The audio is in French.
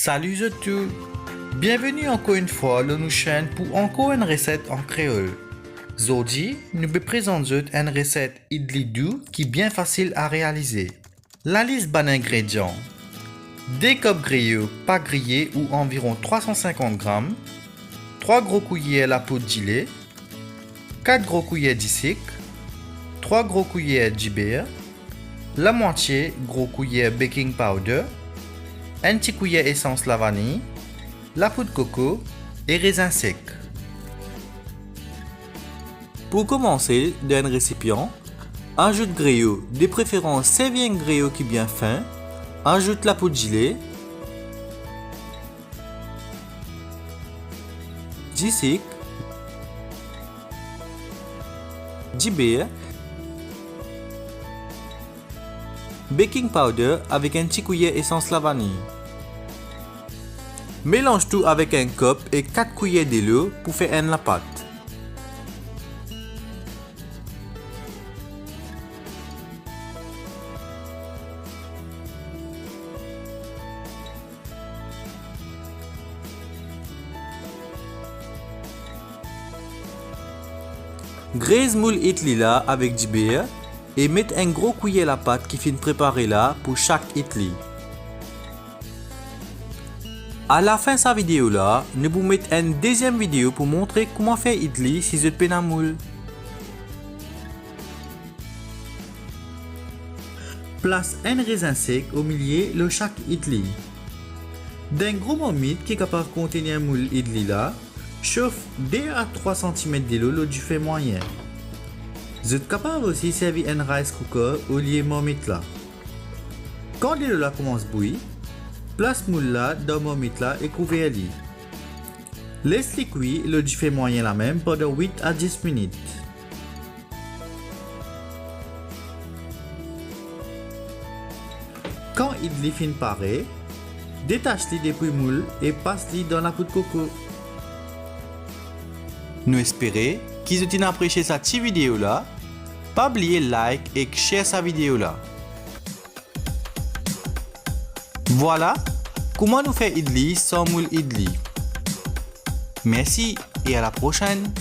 Salut à tous! Bienvenue encore une fois dans notre chaîne pour encore une recette en créole. Aujourd'hui, nous vous présentons une recette idli doux qui est bien facile à réaliser. La liste des ingrédients: 2 copes grillés pas grillés ou environ 350 g, 3 gros cuillères la poudre de lait, 4 gros cuillères de sucre, 3 gros cuillères de beurre, la moitié gros cuillère baking powder, un petit cuillère essence la vanille, la poudre de coco et raisin sec. Pour commencer, dans un récipient, ajoute grillot, de préférence servir un grillot qui est bien fin, ajoute la poudre de lait, du sucre, du beurre, baking powder avec un petit cuillère essence la vanille. Mélange tout avec un cup et 4 cuillères de l'eau pour faire la pâte. Graise moule idli là avec du beurre et mets un gros cuillère la pâte qui finit préparée là pour chaque idli. À la fin de cette vidéo là, nous vous mettons une deuxième vidéo pour montrer comment faire idli si vous êtes peine à moule. Place un raisin sec au milieu de chaque idli. D'un gros marmite qui est capable de contenir un moule idli là, chauffe 2 à 3 cm de l'eau du feu moyen. Vous êtes capable aussi de servir un rice cooker au lieu de marmite là. Quand l'eau là commence à bouillir, place moule là dans la marmite là et couvre-le. Laisse-le cuire l'eau du feu moyen la même pendant 8 à 10 minutes. Quand l'idli finit pareil, détache-le depuis le moule et passe-le dans la poudre de coco. Nous espérons qu'ils ont apprécié cette petite vidéo là. Pas oublier like et share cette vidéo là. Voilà comment nous faire idli sans moule idli. Merci et à la prochaine.